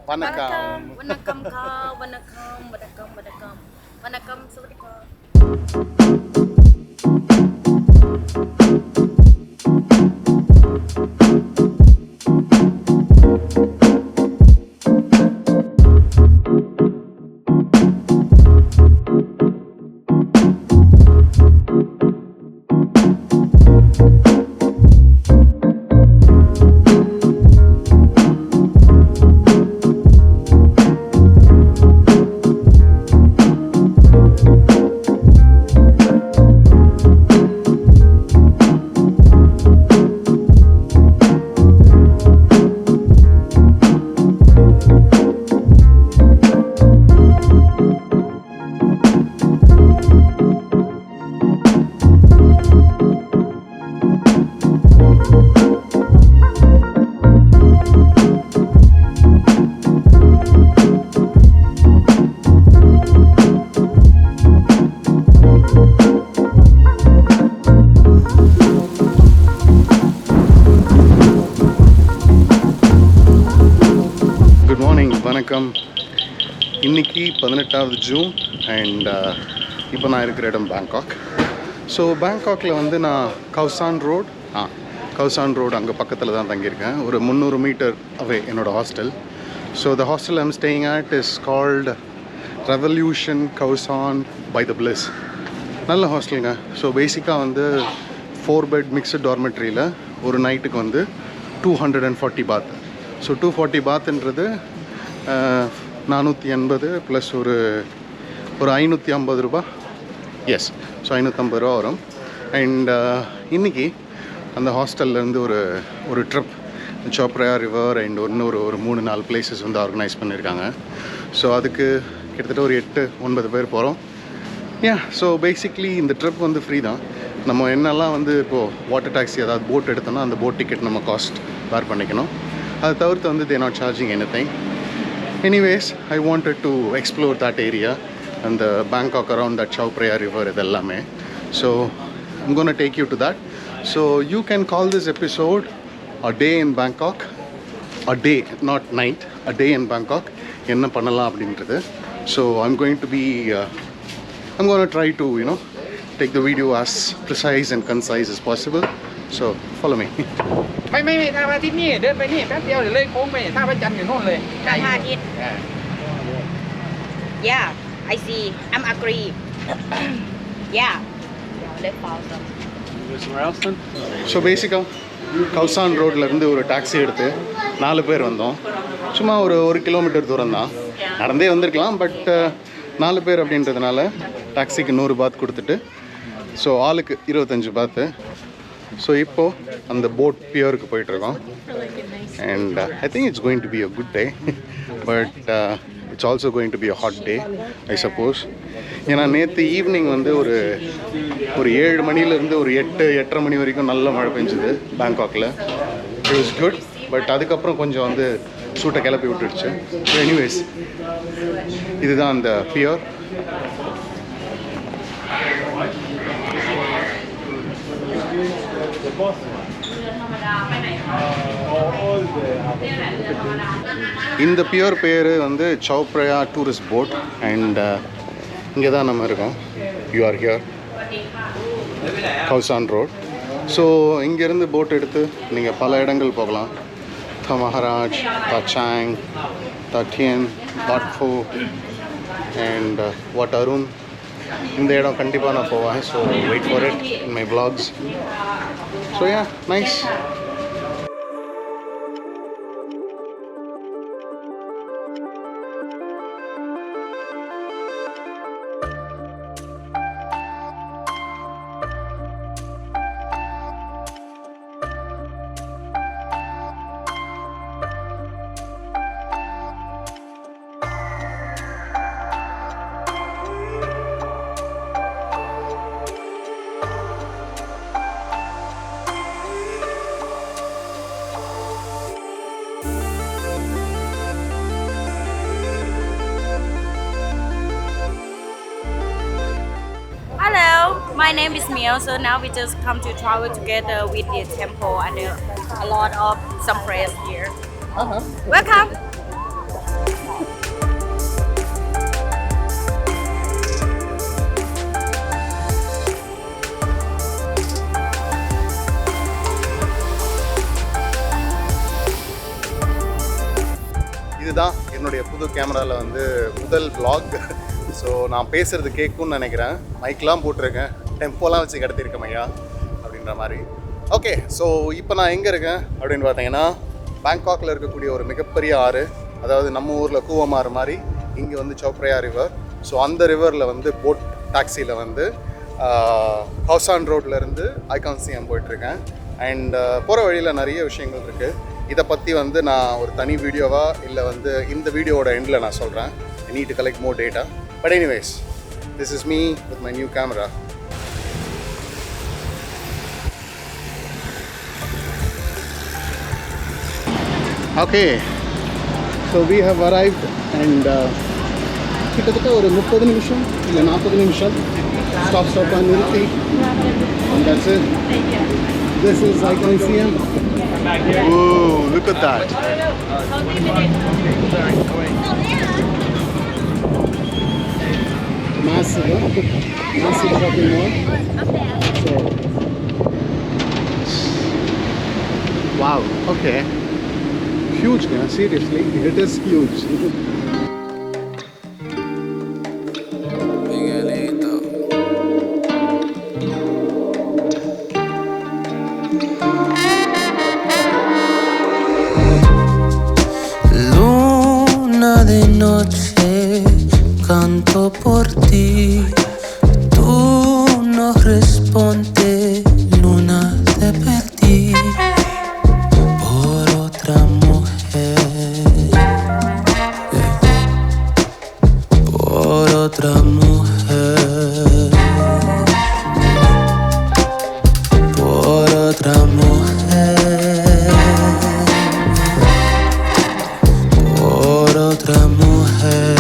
Vanakkam. Vanakkam ka. Vanakkam. Vanakkam. Vanakkam. Vanakkam. Sawadika. Good morning, Vanakkam. இன்னைக்கு 18வது June and இப்போ நான் இருக்கிற இடம் பேங்காக். ஸோ பேங்காக்கில் வந்து நான் கவுசான் ரோடு அங்கே பக்கத்தில் தான் தங்கியிருக்கேன். ஒரு 300 மீட்டர் அவே என்னோடய hostel. So the hostel I'm staying at is called Revolution Khaosan by the Bliss. நல்ல ஹாஸ்டலுங்க. ஸோ பேசிக்காக வந்து 4 பெட் மிக்சட் டார்மெட்ரியில் ஒரு நைட்டுக்கு வந்து 240 பாத். ஸோ 240 பாத்துன்றது 480 ப்ளஸ் ஒரு 550 ரூபா. எஸ், ஸோ 550 ரூபா வரும். அண்ட் இன்றைக்கி அந்த ஹாஸ்டல்லேருந்து ஒரு ட்ரிப் சோப்ரயா ரிவர் அண்ட் ஒரு 3-4 பிளேசஸ் வந்து ஆர்கனைஸ் பண்ணியிருக்காங்க. ஸோ அதுக்கு கிட்டத்தட்ட ஒரு 8-9 பேர் போகிறோம். ஸோ பேசிக்லி இந்த ட்ரிப் வந்து ஃப்ரீ தான். நம்ம என்னெல்லாம் வந்து இப்போது வாட்டர் டாக்ஸி ஏதாவது போட் எடுத்தோம்னா அந்த போட் டிக்கெட் நம்ம காஸ்ட் பேர் பண்ணிக்கணும். அதை தவிர்த்து வந்து they not charging anything. Anyways, I wanted to explore that area அந்த Bangkok around that Chao Phraya river இதெல்லாமே. So I'm gonna take you to that. So you can call this episode a day in Bangkok, a day not night, a day in Bangkok. என்ன பண்ணலாம் அப்படின்றது. So I'm going to be I'm going to try to, take the video as precise and concise as possible. So, follow me. ไม่ท่าพระอาทิตย์นี่เดินไปนี่แป๊บเดียวเดี๋ยวเลยโค้งไปท่าพระจันทร์อยู่โน่นเลย ท่าพระอาทิตย์ Yeah, I see. I'm agree. Yeah. Let's pause. Somewhere else then? So, basically, கவுசான் ரோட்லேருந்து ஒரு taxi எடுத்து 4 பேர் வந்தோம். சும்மா ஒரு kilometre தூரம் தான், நடந்தே வந்திருக்கலாம். பட் 4 பேர் அப்படின்றதுனால டாக்ஸிக்கு 100 பாத் கொடுத்துட்டு, ஸோ ஆளுக்கு 25 பாத்து. ஸோ இப்போது அந்த போட் பியருக்கு போயிட்டுருக்கோம். And I think it's going to be a good day, but it's also going to be a hot day I suppose. ஏன்னா நேற்று ஈவினிங் வந்து ஒரு 7 மணிலேருந்து ஒரு 8-8:30 மணி வரைக்கும் நல்ல மழை பெஞ்சுது பேங்காக்கில். It was good. பட் அதுக்கப்புறம் கொஞ்சம் வந்து சூட்டை கிளப்பி விட்டுடுச்சு. ஸோ எனிவேஸ், இதுதான் அந்த பியர். இந்த பியர் பேர் வந்து சோப்ரயா டூரிஸ்ட் போட். அண்ட் இங்கே தான் நம்ம இருக்கோம். You are here, Khaosan road. So இங்கேருந்து போட் எடுத்து நீங்கள் பல இடங்கள் போகலாம். தா Maharaj, Tha Chang, Tha Tien, Wat Pho and Wat Arun. இந்த இடம் கண்டிப்பாக நான் போவேன். So wait for it in my vlogs. So yeah, nice. My name is Mia, so now we just come to travel together with the temple and a lot of some friends here. Welcome! இதுதான் என்னுடைய புது கேமராவில் வந்து முதல் vlog. So நான் பேசுகிறது கேட்கும்னு நினைக்கிறேன். மைக்லாம் போட்டிருக்கேன், டெம்போலாம் வச்சு கடத்திருக்கேன் ஐயா அப்படின்ற மாதிரி. ஓகே, ஸோ இப்போ நான் எங்கே இருக்கேன் அப்படின்னு பார்த்தீங்கன்னா, பேங்காக்கில் இருக்கக்கூடிய ஒரு மிகப்பெரிய ஆறு, அதாவது நம்ம ஊரில் கூவமாறு மாதிரி இங்கே வந்து சோப்ரையா ரிவர். ஸோ அந்த ரிவரில் வந்து போட் டாக்ஸியில் வந்து ஹவுசான் ரோட்லேருந்து ஐகான்சியம் போயிட்டுருக்கேன். அண்ட் போகிற வழியில் நிறைய விஷயங்கள் இருக்குது. இதை பற்றி வந்து நான் ஒரு தனி வீடியோவாக இல்லை வந்து இந்த வீடியோவோட எண்டில் நான் சொல்கிறேன். I need to collect more data. But anyways, this is me with my new camera. Okay, so we have arrived and கிட்டத்தட்ட ஒரு 30 நிமிஷம் இல்லை 40 நிமிஷம் ஸ்டாப் நிறுத்தி. And that's it. This is Iconium. Whoa, look at that. Massive shopping mall. So, wow, okay. Huge, man. Seriously, it is huge. Canto por ti, tú no respondes, luna te perdí por otra mujer, por otra mujer, por otra mujer, por otra mujer.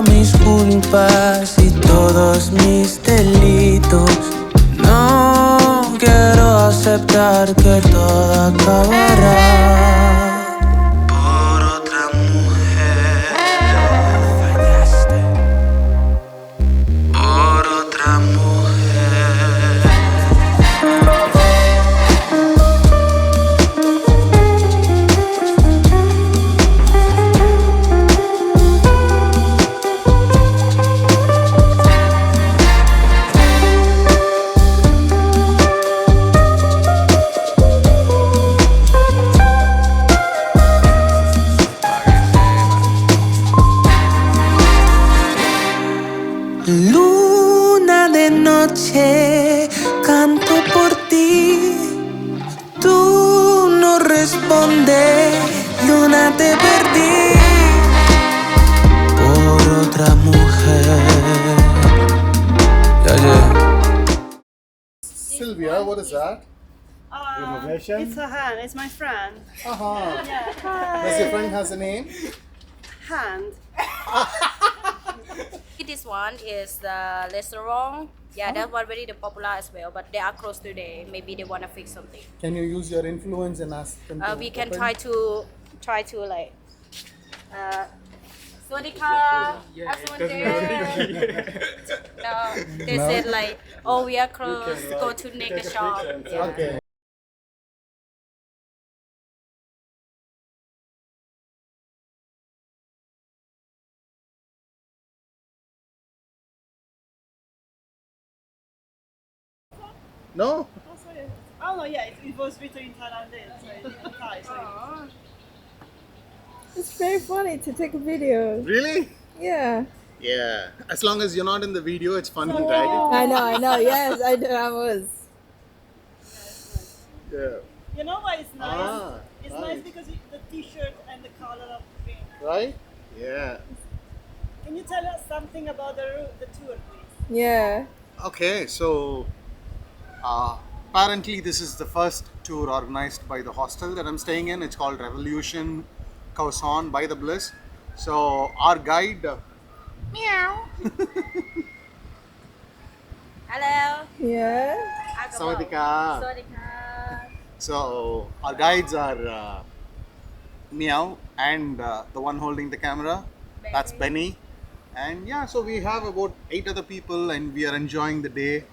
Mis culpas y todos mis delitos, no quiero aceptar que todo acabará por otra mujer. Fallaste por otra mujer. Luna de noche, canto por ti, tú no respondes, luna te perdí por otra mujer. Sylvia, what is that? It's a hand. It's my friend. Does your friend has a name? Hand. This one is the restaurant. Yeah, that one very popular as well, but they are closed today. Maybe they want to fix something. Can you use your influence and ask them to We can open? try to like. Swadika, no, they said like, oh, we are closed. Go to next shop. Yeah. Okay. No? Oh no, yeah, it was written in Thailandese. In Thai, so It's very funny to take a video. Really? Yeah. Yeah. As long as you're not in the video, it's funny, right? I know. Yes, I was. Yeah. you know why it's nice? It's nice. nice because the T-shirt and the color of the print. Right? Yeah. Can you tell us something about the tour, please? Yeah. Okay, so apparently this is the first tour organized by the hostel that I'm staying in. It's called Revolution Khao San by the Bliss. So our guide, meow. Hello. Yeah. Sawadika. Sawadika. So our guides are Meow and the one holding the camera. That's Benny. And yeah, so we have about 8 other people and we are enjoying the day.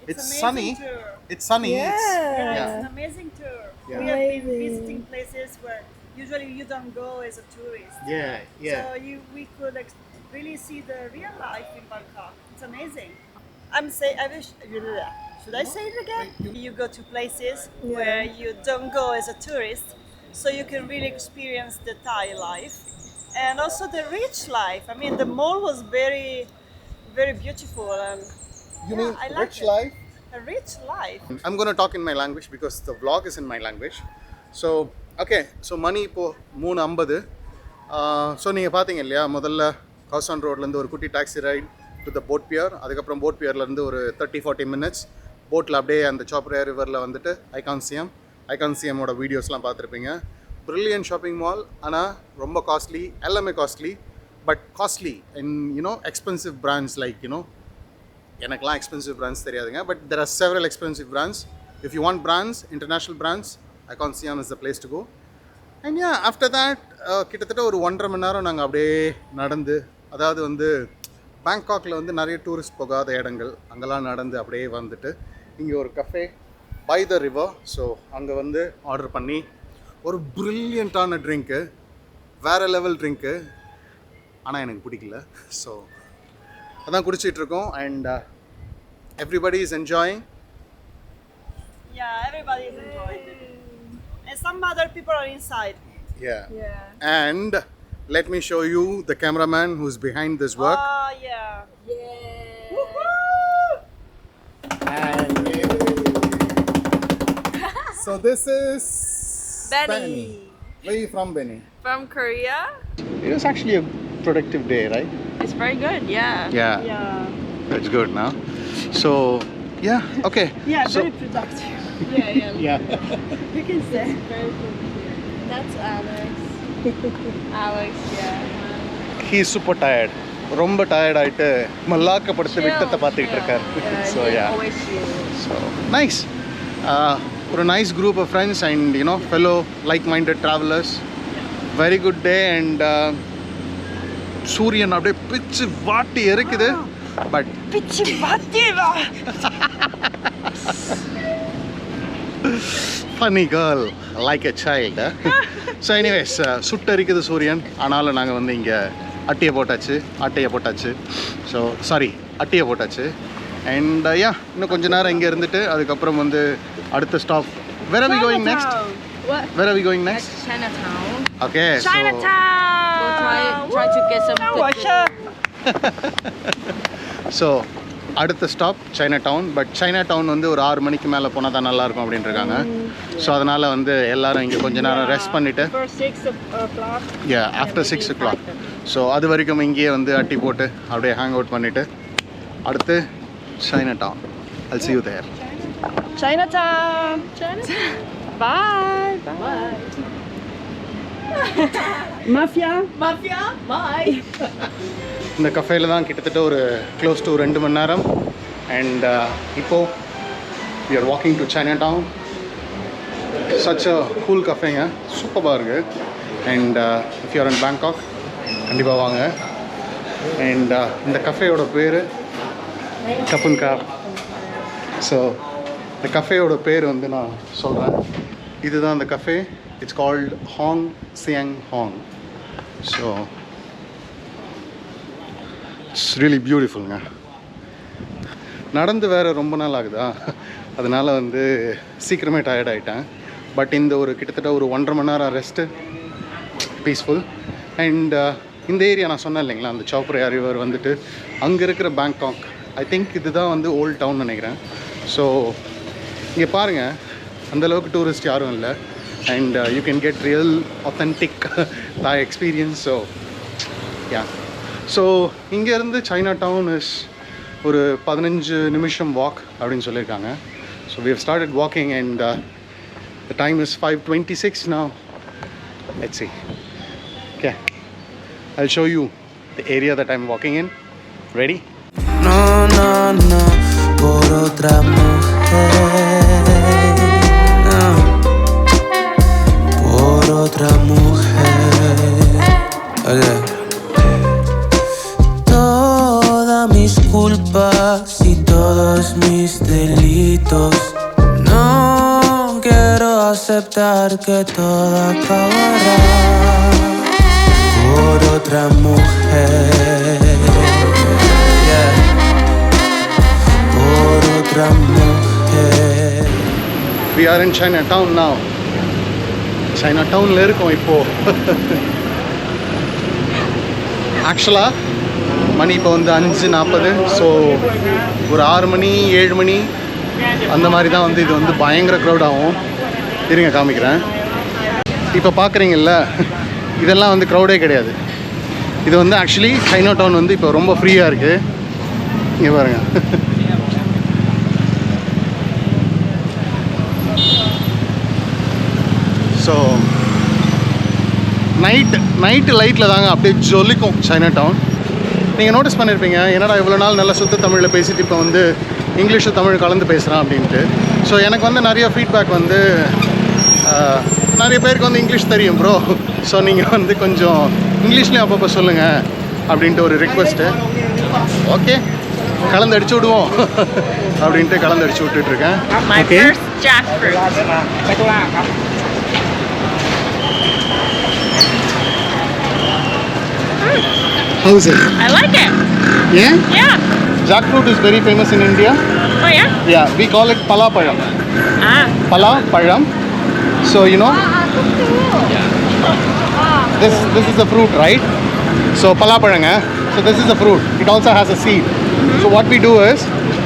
It's amazing sunny. tour. It's sunny. Yeah. It's, Yeah, yeah. it's an amazing tour. Yeah. We have been Amazing. visiting places where usually you don't go as a tourist. Yeah. So we could really see the real life in Bangkok. It's amazing. I wish. Should I say it again? You go to places where you don't go as a tourist, so you can really experience the Thai life and also the rich life. I mean, the mall was very, very beautiful and You mean I like rich it. life? A rich life. I'm going to talk in my language because the vlog is in my language. So, okay. So, money இப்போ 3:50. So நீங்கள் பார்த்தீங்க இல்லையா, முதல்ல காசான் ரோட்லேருந்து ஒரு குட்டி taxi ride to the boat pier. அதுக்கப்புறம் boat பியர்லேருந்து ஒரு 30-40 minutes போட்டில் அப்படியே அந்த சாப்ரே ரிவரில் வந்துட்டு ஐகான்சியமோட வீடியோஸ்லாம் பார்த்துருப்பீங்க. Brilliant shopping mall. ஆனால் ரொம்ப காஸ்ட்லி, எல்லாமே costly. But costly and expensive brands like எனக்குலாம் எக்ஸ்பென்சிவ் பிராண்ட்ஸ் தெரியாதுங்க. But there are several expensive brands. If you want brands, international brands, Iconsiam is the place to go. And after that கிட்டத்தட்ட ஒரு 1.5 மணி நேரம் நாங்கள் அப்படியே நடந்து, அதாவது வந்து பேங்காக்கில் வந்து நிறைய டூரிஸ்ட் போகாத இடங்கள் அங்கெல்லாம் நடந்து அப்படியே வந்துட்டு இங்கே ஒரு cafe by the river. So அங்கே வந்து ஆர்டர் பண்ணி ஒரு ப்ரில்லியண்ட்டான ட்ரிங்க்கு, வேறு லெவல் ட்ரிங்க்கு. ஆனால் எனக்கு பிடிக்கல. ஸோ அதான் குடிச்சிட்ருக்கோம். And everybody is enjoying. Yeah, everybody is enjoying. And some other people are inside. Yeah. And let me show you the cameraman who's behind this work. Oh, yeah. And so this is Benny. Where are you from, Benny? From Korea. It was actually a productive day, right? It's very good, yeah. Yeah. Yeah. That's good now. So, yeah, okay. Yeah, So, very productive. yeah. You can say. Very good. That's Alex. Alex, yeah. He's super tired. ரொம்ப tired ஆகிட்டு மல்லாக்கப்படுத்து விட்டத்தை பார்த்துக்கிட்டு இருக்கார். So Always chill. So nice. ஒரு nice group of friends and fellow like minded travellers. Very good day. And சூரியன் அப்படியே பிச்சு வாட்டி இருக்குது. பட் Pichi Bativa! funny girl like a child. So anyways, சுட்டரிக்குது சூரியன். ஆனாலும் நாங்கள் வந்து இங்கே அட்டையை போட்டாச்சு. ஸோ சாரி, அட்டையை போட்டாச்சு. அண்ட் இன்னும் கொஞ்ச நேரம் இங்கே இருந்துட்டு அதுக்கப்புறம் வந்து அடுத்த stop. Where are we going next? What? Where are we going next? Chinatown. Okay, Chinatown! Go try to get some so அடுத்த stop Chinatown. But Chinatown வந்து ஒரு 6 மணிக்கு மேலே போனால் தான் நல்லாயிருக்கும் அப்படின்னு இருக்காங்க. ஸோ அதனால் வந்து எல்லோரும் இங்கே கொஞ்ச நேரம் ரெஸ்ட் பண்ணிவிட்டு For 6 o'clock. After 6 o'clock. So அது வரைக்கும் இங்கேயே வந்து அட்டி போட்டு அப்படியே ஹேங் அவுட் பண்ணிவிட்டு அடுத்து Chinatown. I'll see you there. Chinatown! Bye! Bye! Mafia! Bye! இந்த கஃபேல தான் கிட்டத்தட்ட ஒரு க்ளோஸ் டு 2 மணி நேரம். அண்ட் இப்போது we are walking to Chinatown. Such a cool கஃபேங்க, சூப்பராக இருக்குது. And if you are in Bangkok கண்டிப்பாக வாங்க. அண்ட் இந்த கஃபேயோட பேர் கப்புன் காப். ஸோ இந்த கஃபேயோட பேர் வந்து நான் சொல்கிறேன். இதுதான் அந்த cafe. It's called Hong Siang Hong. So it's really பியூட்டிஃபுல்ங்க. நடந்து வேறு ரொம்ப நாள் ஆகுதா, அதனால் வந்து சீக்கிரமே டயர்ட் ஆகிட்டேன். பட் இந்த ஒரு கிட்டத்தட்ட ஒரு 1.5 மணி நேரம் ரெஸ்ட்டு, பீஸ்ஃபுல். அண்ட் இந்த ஏரியா நான் சொன்னேன் இல்லைங்களா, அந்த சாப்ரே ரிவர் வந்துட்டு அங்கே இருக்கிற பேங்காக். ஐ திங்க் இதுதான் வந்து ஓல்ட் டவுன் நினைக்கிறேன். ஸோ இங்கே பாருங்கள், அந்தளவுக்கு டூரிஸ்ட் யாரும் இல்லை. And you can get real authentic தாய் எக்ஸ்பீரியன்ஸ். ஸோ ஸோ இங்கேருந்து சைனா டவுன் இஸ் ஒரு 15 நிமிஷம் வாக் அப்படின்னு சொல்லியிருக்காங்க. So we have started walking and the time is 5:26 now. Let's see. Okay, I'll show you the area that I'm walking in. Ready? No, no, no, por otra mujer. No, por otra mujer. Okay. Todas mis culpas y todos mis delitos. No quiero aceptar aceptar que todo acabará por otra mujer. Yeah. Por otra mujer. We are in Chinatown now. Chinatownல இருக்கோம் இப்போ. ஆக்சுவலாக மணி இப்போ வந்து 5:40. So ஒரு 6 மணி 7 மணி அந்த மாதிரி தான் வந்து இது வந்து பயங்கர க்ரௌட் ஆகும். இருங்க காமிக்கிறேன். இப்போ பார்க்குறீங்கல்ல, இதெல்லாம் வந்து க்ரௌடே கிடையாது. இது வந்து ஆக்சுவலி சைனாடவுன் வந்து இப்போ ரொம்ப ஃப்ரீயாக இருக்குது. இங்கே பாருங்க. ஸோ நைட்டு லைட்டில் தாங்க அப்படியே ஜொலிக்கும் சைனாடவுன். நீங்கள் நோட்டீஸ் பண்ணியிருப்பீங்க, என்னடா இவ்வளோ நாள் நல்லா சுத்த தமிழில் பேசிட்டு இப்போ வந்து இங்கிலீஷு தமிழ் கலந்து பேசுகிறான் அப்படின்ட்டு. ஸோ எனக்கு வந்து நிறைய ஃபீட்பேக் வந்து நிறைய பேருக்கு வந்து இங்கிலீஷ் தெரியும் ப்ரோ, ஸோ நீங்கள் வந்து கொஞ்சம் இங்கிலீஷ்லேயும் அப்பப்போ சொல்லுங்கள் அப்படின்ட்டு ஒரு ரிக்வெஸ்ட்டு. ஓகே, கலந்து அடிச்சு விடுவோம் அப்படின்ட்டு கலந்து அடிச்சு விட்டுட்ருக்கேன். My first jackfruit. How's it? I like it. Yeah? Yeah. Jackfruit is very famous in India. Oh yeah? Yeah, we call it pala payam. Ah. Pala payam. So you know, this is the fruit, right? So pala payanga. So this is the fruit. It also has a seed. So what we do is,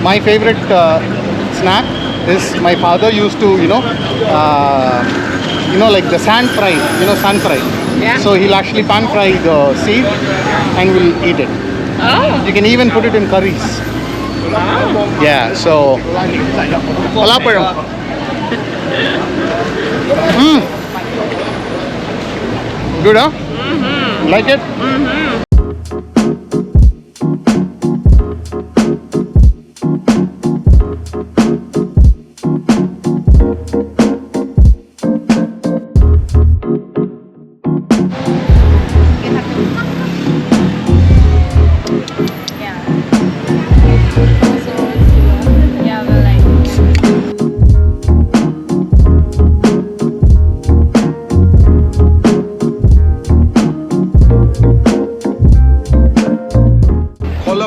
my favorite snack is my father used to, like the sand fry. You know sand fry. Yeah. So he'll actually pan fry the seed and we'll eat it. Oh. You can even put it in curries. Yeah, so palapayam. Good, huh? Mm-hmm. Like it? Mm-hmm.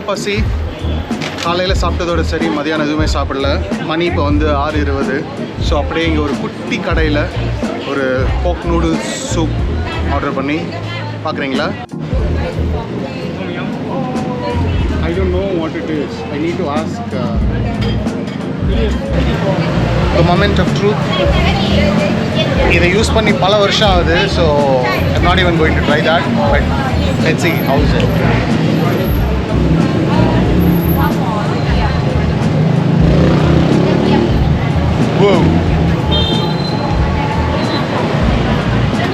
பசி காலையில் சாப்பிட்டதோட சரி, மதியானம் எதுவுமே சாப்பிடல. மணி இப்போ வந்து 6:20. So அப்படியே இங்கே ஒரு குட்டி கடையில் ஒரு போக் நூடுல்ஸ் சூப் ஆர்டர் பண்ணி பார்க்குறீங்களா? I don't know what it is. I need to ask the moment of truth. இதை யூஸ் பண்ணி பல வருஷம் ஆகுது. So I'm not even going to try that. But let's see how is it. Whoa.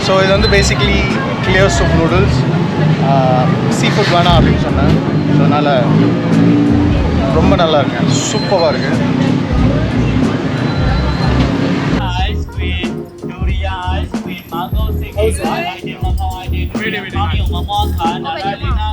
So இது வந்து basically clear soup noodles. Seafood வேணாம் அப்படின்னு சொன்னேன். ஸோ அதனால் ரொம்ப நல்லா இருக்குங்க, சூப்பராக இருக்குது. Ice cream, durian ice cream, mango sticky, ice cream, mango ice cream, มะม่วงขาว นาราลีนา